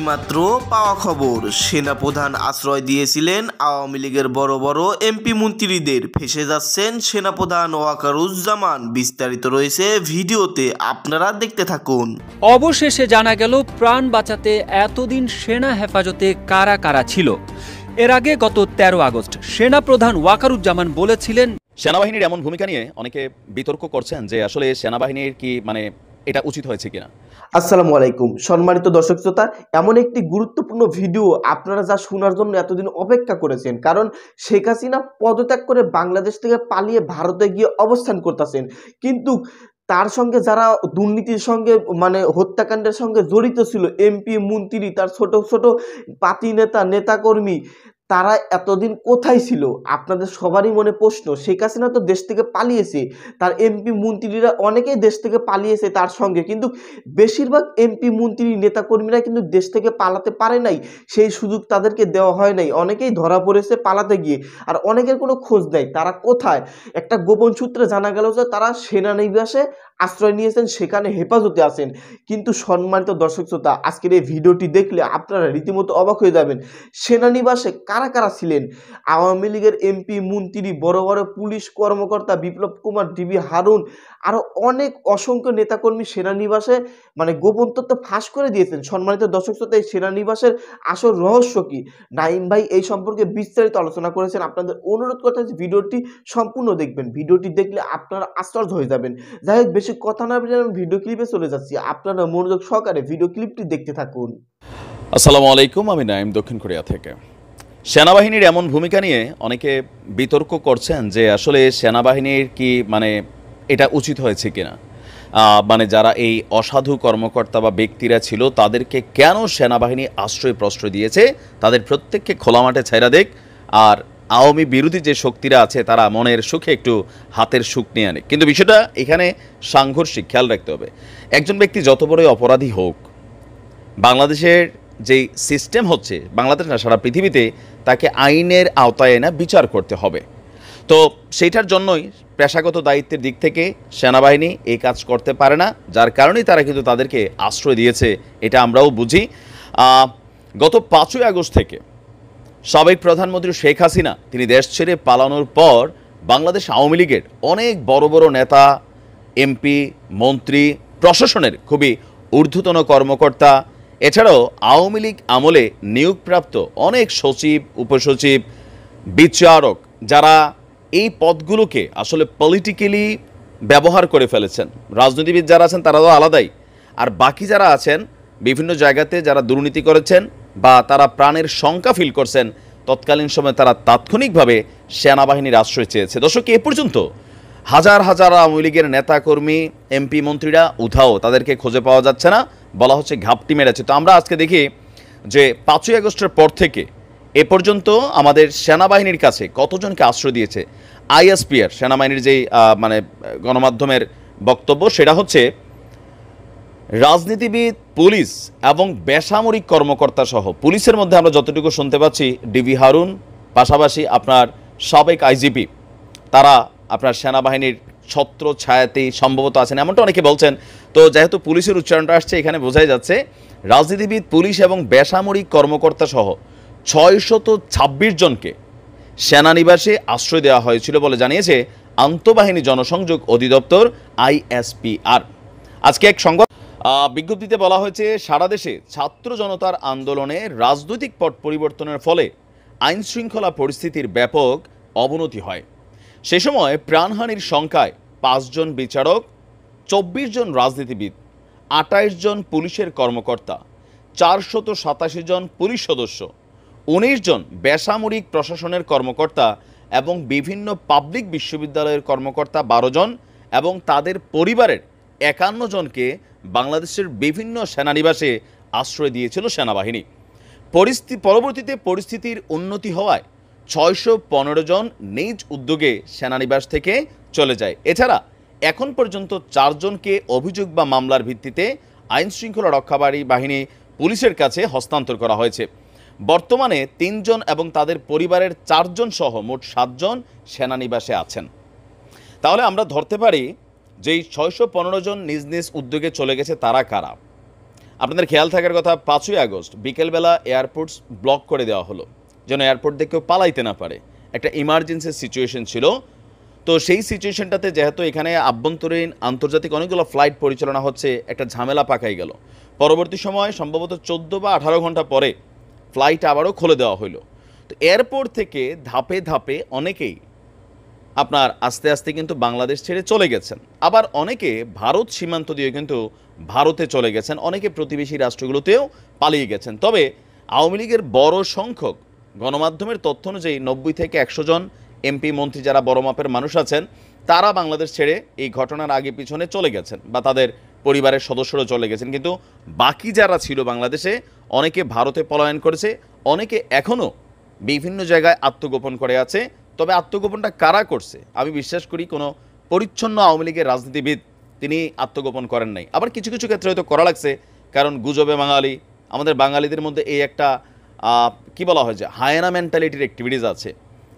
এইমাত্র পাওয়া খবর, সেনাপ্রধান আশ্রয় দিয়েছিলেন আওয়ামী লীগের বড় বড় এমপি মন্ত্রীদের। ফেঁসে যাচ্ছেন সেনাপ্রধান ওয়াকারুজ্জামান। বিস্তারিত রয়েছে ভিডিওতে, আপনারা দেখতে থাকুন। অবশেষে জানা গেল প্রাণ বাঁচাতে এতদিন সেনা হেফাজতে কারা কারা ছিল। এর আগে গত 13 আগস্ট সেনাপ্রধান ওয়াকারুজ্জামান বলেছিলেন, সেনাবাহিনীর এমন ভূমিকা নিয়ে অনেকে বিতর্ক করছেন যে আসলে সেনাবাহিনীর কি এটা উচিত হয়েছে কিনা। আসসালামু আলাইকুম সম্মানিত দর্শক শ্রোতা, এমন একটি গুরুত্বপূর্ণ ভিডিও আপনারা যা শোনার জন্য এতদিন অপেক্ষা করেছেন। কারণ শেখ হাসিনা পদত্যাগ করে বাংলাদেশ থেকে পালিয়ে ভারতে গিয়ে অবস্থান করতেছেন, কিন্তু তার সঙ্গে যারা দুর্নীতির সঙ্গে হত্যাকাণ্ডের সঙ্গে জড়িত ছিল, এমপি মন্ত্রী, তার ছোট ছোট পাতি নেতাকর্মী, তারা এতদিন কোথায় ছিল? আপনাদের সবারই মনে প্রশ্ন। শেখ হাসিনা তো দেশ থেকে পালিয়েছে, তার এমপি মন্ত্রীরা অনেকেই দেশ থেকে পালিয়েছে তার সঙ্গে, কিন্তু বেশিরভাগ এমপি মন্ত্রী নেতাকর্মীরা কিন্তু দেশ থেকে পালাতে পারে নাই, সেই সুযোগ তাদেরকে দেওয়া হয় নাই। অনেকেই ধরা পড়েছে পালাতে গিয়ে, আর অনেকের কোনো খোঁজ নেই তারা কোথায়। একটা গোপন সূত্রে জানা গেল যে তারা সেনানিবাসে আশ্রয় নিয়েছেন, সেখানে হেফাজতে আছেন। কিন্তু সম্মানিত দর্শক শ্রোতা, আজকের এই ভিডিওটি দেখলে আপনারা রীতিমতো অবাক হয়ে যাবেন। সেনানিবাসে কারা কারা ছিলেন? আওয়ামী লীগের এমপি মন্ত্রী, বড় বড় পুলিশ কর্মকর্তা, বিপ্লব কুমার, ডিবি হারুন, আরো অনেক অসংখ্য নেতাকর্মী সেনানিবাসে গোপন তথ্য ফাঁস করে দিয়েছেন। সম্মানিত দর্শক শ্রোতা, এই সেনানিবাসের আসল রহস্য কি? নাইম ভাই এই সম্পর্কে বিস্তারিত আলোচনা করেছেন। আপনাদের অনুরোধ করতে হচ্ছে ভিডিওটি সম্পূর্ণ দেখবেন। ভিডিওটি দেখলে আপনারা আশ্চর্য হয়ে যাবেন। যাই হোক, বেশি কথা না বলে আমি ভিডিও ক্লিপে চলে যাচ্ছি, আপনারা মনোযোগ সহকারে ভিডিও ক্লিপটি দেখতে থাকুন। আসসালামু আলাইকুম, আমি নাইম, দক্ষিণ কোরিয়া থেকে। সেনাবাহিনীর এমন ভূমিকা নিয়ে অনেকে বিতর্ক করছেন যে আসলে সেনাবাহিনীর কি এটা উচিত হয়েছে কিনা। যারা এই অসাধু কর্মকর্তা বা ব্যক্তিরা ছিল তাদেরকে কেন সেনাবাহিনী আশ্রয় প্রশ্রয় দিয়েছে, তাদের প্রত্যেককে খোলা মাঠে ছেড়ে দেখ, আর আওয়ামী বিরোধী যে শক্তিরা আছে তারা মনের সুখে একটু হাতের সুখ নিয়ে আনে। কিন্তু বিষয়টা এখানে সাংঘর্ষিক, খেয়াল রাখতে হবে। একজন ব্যক্তি যত বড়ই অপরাধী হোক, বাংলাদেশের যেই সিস্টেম হচ্ছে, বাংলাদেশ না সারা পৃথিবীতে, তাকে আইনের আওতায় এনে বিচার করতে হবে। তো সেইটার জন্যই পেশাগত দায়িত্বের দিক থেকে সেনাবাহিনী এই কাজ করতে পারে না, যার কারণেই তারা কিন্তু তাদেরকে আশ্রয় দিয়েছে, এটা আমরাও বুঝি। গত 5ই আগস্ট থেকে সাবেক প্রধানমন্ত্রী শেখ হাসিনা তিনি দেশ ছেড়ে পালানোর পর বাংলাদেশ আওয়ামী লীগের অনেক বড় বড় নেতা, এমপি, মন্ত্রী, প্রশাসনের খুবই ঊর্ধ্বতন কর্মকর্তা, এছাড়াও আওয়ামী লীগ আমলে নিয়োগপ্রাপ্ত অনেক সচিব, উপসচিব, বিচারক, যারা এই পদগুলোকে আসলে পলিটিক্যালি ব্যবহার করে ফেলেছেন। রাজনীতিবিদ যারা আছেন তারা তো আলাদাই, আর বাকি যারা আছেন বিভিন্ন জায়গাতে যারা দুর্নীতি করেছেন বা তারা প্রাণের শঙ্কা ফিল করছেন, তৎকালীন সময়ে তারা তাৎক্ষণিকভাবে সেনাবাহিনীর আশ্রয় চেয়েছে। দর্শক, এ পর্যন্ত হাজার হাজার আওয়ামী লীগের নেতাকর্মী, এমপি, মন্ত্রীরা উধাও, তাদেরকে খুঁজে পাওয়া যাচ্ছে না, বলা হচ্ছে ঘাপটি মেরেছে। তো আমরা আজকে দেখি যে 5ই আগস্টের পর থেকে এ পর্যন্ত আমাদের সেনাবাহিনীর কাছে কতজনকে আশ্রয় দিয়েছে। আইএসপিআর সেনাবাহিনীর যেই গণমাধ্যমের বক্তব্য, সেটা হচ্ছে রাজনীতিবিদ, পুলিশ এবং বেসামরিক কর্মকর্তা সহ, পুলিশের মধ্যে আমরা যতটুকু শুনতে পাচ্ছি ডিবি হারুন, পাশাপাশি আপনার সাবেক আইজিপি, তারা আপনার সেনাবাহিনীর ছত্র ছায়াতেই সম্ভবত আছেন, এমনটা অনেকে বলছেন। তো যেহেতু পুলিশের উচ্চারণটা আসছে, এখানে বোঝাই যাচ্ছে রাজনীতিবিদ, পুলিশ এবং বেসামরিক কর্মকর্তা সহ 626 জনকে সেনানিবাসে আশ্রয় দেওয়া হয়েছিল বলে জানিয়েছে আন্তঃবাহিনী জনসংযোগ অধিদপ্তর, আইএসপিআর। আজকে এক সংবাদ বিজ্ঞপ্তিতে বলা হয়েছে, সারা দেশে ছাত্র জনতার আন্দোলনে রাজনৈতিক পট পরিবর্তনের ফলে আইন শৃঙ্খলা পরিস্থিতির ব্যাপক অবনতি হয়। সে সময় প্রাণহানির সংখ্যায় 5 জন বিচারক, 24 জন রাজনীতিবিদ, 28 জন পুলিশের কর্মকর্তা, 487 জন পুলিশ সদস্য, 19 জন বেসামরিক প্রশাসনের কর্মকর্তা এবং বিভিন্ন পাবলিক বিশ্ববিদ্যালয়ের কর্মকর্তা 12 জন এবং তাদের পরিবারের 51 জনকে বাংলাদেশের বিভিন্ন সেনানিবাসে আশ্রয় দিয়েছিল সেনাবাহিনী। পরবর্তীতে পরিস্থিতির উন্নতি হওয়ায় 615 জন নিজ উদ্যোগে সেনানিবাস থেকে চলে যায়। এছাড়া এখন পর্যন্ত 4 জনকে অভিযোগ বা মামলার ভিত্তিতে আইন শৃঙ্খলা রক্ষাকারী বাহিনী পুলিশের কাছে হস্তান্তর করা হয়েছে। বর্তমানে 3 জন এবং তাদের পরিবারের 4 জন সহ মোট 7 জন সেনানিবাসে আছেন। তাহলে আমরা ধরতে পারি যে 615 জন নিজ নিজ উদ্যোগে চলে গেছে, তারা কারা? আপনাদের খেয়াল থাকার কথা, 5ই আগস্ট বিকেলবেলা এয়ারপোর্টস ব্লক করে দেওয়া হলো, যেন এয়ারপোর্ট থেকে কেউ পালাইতে না পারে। একটা ইমার্জেন্সি সিচুয়েশন ছিল। তো সেই সিচুয়েশনটাতে যেহেতু এখানে আভ্যন্তরীণ আন্তর্জাতিক অনেকগুলো ফ্লাইট পরিচালনা হচ্ছে, একটা ঝামেলা পাকাই গেল। পরবর্তী সময় সম্ভবত 14 বা 18 ঘন্টা পরে ফ্লাইট আবারও খুলে দেওয়া হলো। তো এয়ারপোর্ট থেকে ধাপে ধাপে অনেকেই আপনার আস্তে আস্তে কিন্তু বাংলাদেশ ছেড়ে চলে গেছেন। আবার অনেকে ভারত সীমান্ত দিয়ে কিন্তু ভারতে চলে গেছেন, অনেকে প্রতিবেশী রাষ্ট্রগুলোতেও পালিয়ে গেছেন। তবে আওয়ামী লীগের বড় সংখ্যক, গণমাধ্যমের তথ্য অনুযায়ী 90 থেকে 100 জন এমপি মন্ত্রী যারা বড় মাপের মানুষ আছেন, তারা বাংলাদেশ ছেড়ে এই ঘটনার আগে পিছনে চলে গেছেন, বা তাদের পরিবারের সদস্যরা চলে গেছেন। কিন্তু বাকি যারা ছিল বাংলাদেশে, অনেকে ভারতে পলায়ন করেছে, অনেকে এখনও বিভিন্ন জায়গায় আত্মগোপন করে আছে। তবে আত্মগোপনটা কারা করছে, আমি বিশ্বাস করি কোনো পরিচ্ছন্ন আওয়ামী লীগের রাজনীতিবিদ তিনি আত্মগোপন করেন নাই। আবার কিছু কিছু ক্ষেত্রে হয়তো করা লাগছে, কারণ গুজবে বাঙালি, আমাদের বাঙালিদের মধ্যে এই একটা কি বলা হয় যে হায়না মেন্টালিটির অ্যাক্টিভিটিস আছে।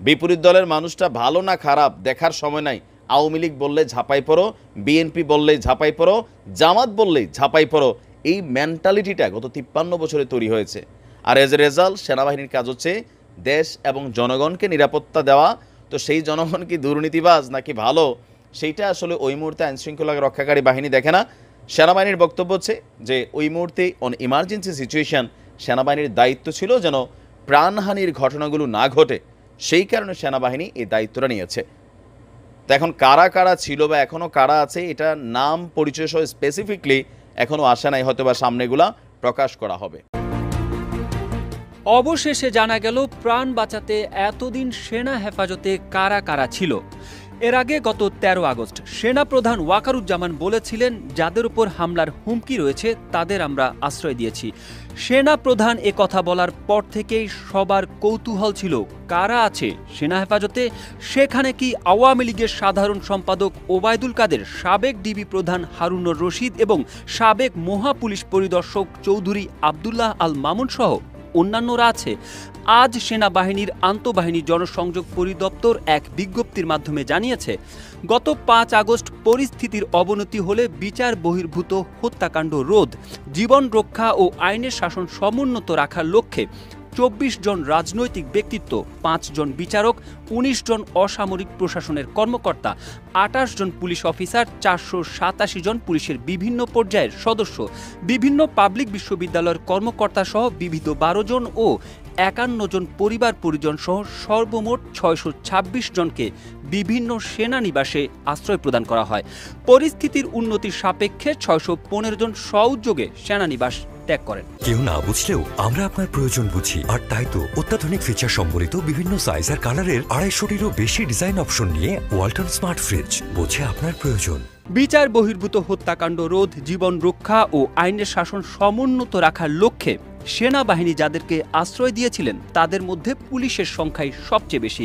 বিপরীত দলের মানুষটা ভালো না খারাপ দেখার সময় নাই। আওয়ামী লীগ বললে ঝাঁপাই পড়ো, বিএনপি বললেই ঝাঁপাই পড়ো, জামাত বললেই ঝাঁপাই পড়ো, এই মেন্টালিটিটা গত 53 বছরে তৈরি হয়েছে। আর এজ এ রেজাল্ট সেনাবাহিনীর কাজ হচ্ছে দেশ এবং জনগণকে নিরাপত্তা দেওয়া। তো সেই জনগণ কি দুর্নীতিবাজ নাকি ভালো, সেইটা আসলে ওই মুহূর্তে আইনশৃঙ্খলা রক্ষাকারী বাহিনী দেখে না। সেনাবাহিনীর বক্তব্য হচ্ছে যে ওই মুহূর্তে অন ইমার্জেন্সি সিচুয়েশন সেনাবাহিনীর দায়িত্ব ছিল যেন প্রাণহানির ঘটনাগুলো না ঘটে, সেই কারণে সেনাবাহিনী এই দায়িত্বটা নিয়েছে। তো এখন কারা কারা ছিল বা এখনও কারা আছে, এটা নাম পরিচয় সহ স্পেসিফিকলি এখনও আসে নাই, হয়তো বা সামনেগুলা প্রকাশ করা হবে। অবশেষে জানা গেল প্রাণ বাঁচাতে এতদিন সেনা হেফাজতে কারা কারা ছিল। এর আগে গত 13 আগস্ট সেনাপ্রধান ওয়াকারুজ্জামান বলেছিলেন, যাদের উপর হামলার হুমকি রয়েছে তাদের আমরা আশ্রয় দিয়েছি। সেনাপ্রধান এ কথা বলার পর থেকেই সবার কৌতূহল ছিল কারা আছে সেনা হেফাজতে। সেখানে কি আওয়ামী লীগের সাধারণ সম্পাদক ওবায়দুল কাদের, সাবেক ডিবি প্রধান হারুনুর রশিদ এবং সাবেক মহা পুলিশ পরিদর্শক চৌধুরী আবদুল্লাহ আল মামুন সহ অন্যান্যরা আছে? আজ সেনাবাহিনীর আন্তঃবাহিনী জনসংযোগ পরিদপ্তর এক বিজ্ঞপ্তির মাধ্যমে জানিয়েছে, গত 5 আগস্ট পরিস্থিতির অবনতি হলে বিচার বহির্ভূত হত্যাকাণ্ড রোধ, জীবন রক্ষা ও আইনের শাসন সমুন্নত রাখার লক্ষ্যে 24 জন রাজনৈতিক ব্যক্তিত্ব, 5 জন বিচারক, 19 জন অসামরিক প্রশাসনের কর্মকর্তা, 28 জন পুলিশ অফিসার, 487 জন পুলিশের বিভিন্ন পর্যায়ের সদস্য, বিভিন্ন পাবলিক বিশ্ববিদ্যালয়ের কর্মকর্তা সহ বিবিধ 12 জন ও 51 জন পরিবার পরিজন সহ সর্বমোট 626 জনকে বিভিন্ন সেনানিবাসে আশ্রয় প্রদান করা হয়। পরিস্থিতির উন্নতির সাপেক্ষে 615 জন স্ব-উদ্যোগে সেনানিবাস ত্যাগ করেন। কেউ না বুঝলেও আমরা আপনার প্রয়োজন বুঝি, আর তাই তো অত্যাধুনিক ফিচার সম্বলিত বিভিন্ন সাইজ আর কালারের 250-টিরও বেশি ডিজাইন অপশন নিয়ে ওয়ালটন স্মার্ট ফ্রিজ বোঝে আপনার প্রয়োজন। বিচার বহির্ভূত হত্যাকাণ্ড রোধ, জীবন রক্ষা ও আইনের শাসন সমুন্নত রাখার লক্ষ্যে সেনাবাহিনী যাদেরকে আশ্রয় দিয়েছিলেন তাদের মধ্যে পুলিশের সংখ্যাই সবচেয়ে বেশি।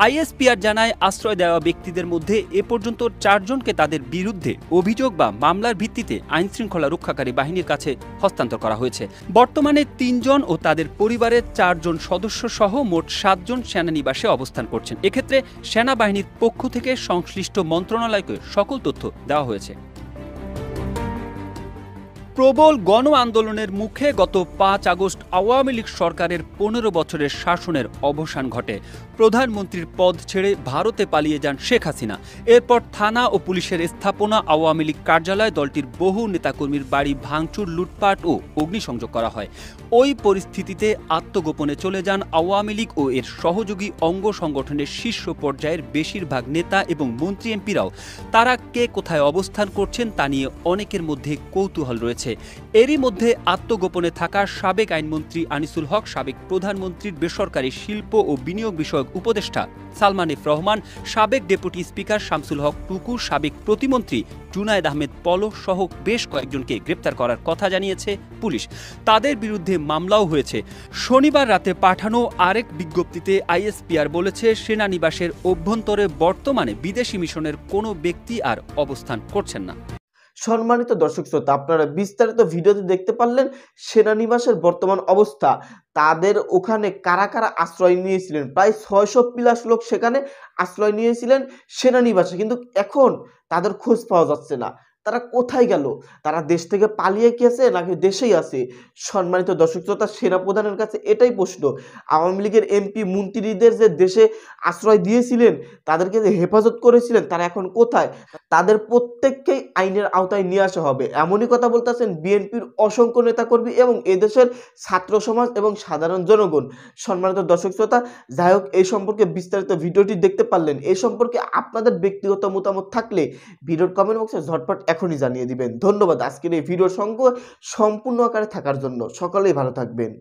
আইএসপিআর জানায়, আশ্রয় দেওয়া ব্যক্তিদের মধ্যে এ পর্যন্ত 4 জনকে তাদের বিরুদ্ধে অভিযোগ বা মামলার ভিত্তিতে আইনশৃঙ্খলা রক্ষাকারী বাহিনীর কাছে হস্তান্তর করা হয়েছে। বর্তমানে 3 জন ও তাদের পরিবারের 4 জন সদস্য সহ মোট 7 জন সেনানিবাসে অবস্থান করছেন। এক্ষেত্রে সেনাবাহিনীর পক্ষ থেকে সংশ্লিষ্ট মন্ত্রণালয়কে সকল তথ্য দেওয়া হয়েছে। প্রবল গণ আন্দোলনের মুখে গত 5 আগস্ট আওয়ামী লীগ সরকারের 15 বছরের শাসনের অবসান ঘটে। প্রধানমন্ত্রীর পদ ছেড়ে ভারতে পালিয়ে যান শেখ হাসিনা। এরপর থানা ও পুলিশের স্থাপনা, আওয়ামী লীগ কার্যালয়, দলটির বহু নেতাকর্মীর বাড়ি ভাঙচুর, লুটপাট ও অগ্নিসংযোগ করা হয়। ওই পরিস্থিতিতে আত্মগোপনে চলে যান আওয়ামী লীগ ও এর সহযোগী অঙ্গ সংগঠনের শীর্ষ পর্যায়ের বেশিরভাগ নেতা এবং মন্ত্রী এমপিরাও। তারা কে কোথায় অবস্থান করছেন তা নিয়ে অনেকের মধ্যে কৌতূহল রয়েছে। এরই মধ্যে আত্মগোপনে থাকা সাবেক আইনমন্ত্রী আনিসুল হক, সাবেক প্রধানমন্ত্রীর বেসরকারি শিল্প ও বিনিয়োগ বিষয়ক উপদেষ্টা সালমান এফ রহমান, সাবেক ডেপুটি স্পিকার শামসুল হক টুকু, সাবেক প্রতিমন্ত্রী জুনায়েদ আহমেদ পলক সহ বেশ কয়েকজনকে গ্রেপ্তার করার কথা জানিয়েছে পুলিশ। তাদের বিরুদ্ধে মামলাও হয়েছে। শনিবার রাতে পাঠানো আরেক বিজ্ঞপ্তিতে আইএসপিআর বলেছে, সেনানিবাসের অভ্যন্তরে বর্তমানে বিদেশি মিশনের কোনো ব্যক্তি আর অবস্থান করছেন না। সম্মানিত দর্শক শ্রোতা, আপনারা বিস্তারিত ভিডিওতে দেখতে পারলেন সেনানিবাসের বর্তমান অবস্থা। তাদের ওখানে কারা কারা আশ্রয় নিয়েছিলেন, প্রায় 600+ লোক সেখানে আশ্রয় নিয়েছিলেন সেনানিবাসে, কিন্তু এখন তাদের খোঁজ পাওয়া যাচ্ছে না। তারা কোথায় গেল? তারা দেশ থেকে পালিয়ে গেছে নাকি দেশেই আছে? সম্মানিত দর্শক শ্রোতা, সেনাপ্রধানের কাছে এটাই প্রশ্ন। আওয়ামী লীগের এমপি মন্ত্রীদের যে দেশে আশ্রয় দিয়েছিলেন, তাদেরকে যে হেফাজত করেছিলেন, তারা এখন কোথায়? তাদের প্রত্যেককেই আইনের আওতায় নিয়ে আসা হবে, এমনই কথা বলতেছেন বিএনপির অসংখ্য নেতাকর্মী এবং এদেশের ছাত্র সমাজ এবং সাধারণ জনগণ। সম্মানিত দর্শক শ্রোতা, যাই হোক, এই সম্পর্কে বিস্তারিত ভিডিওটি দেখতে পারলেন। এই সম্পর্কে আপনাদের ব্যক্তিগত মতামত থাকলে ভিডিওর কমেন্ট বক্সে ঝটপট এখনই জানিয়ে দিবেন। ধন্যবাদ আজকের এই ভিডিওর সঙ্গে সম্পূর্ণ আকারে থাকার জন্য। সকলেই ভালো থাকবেন।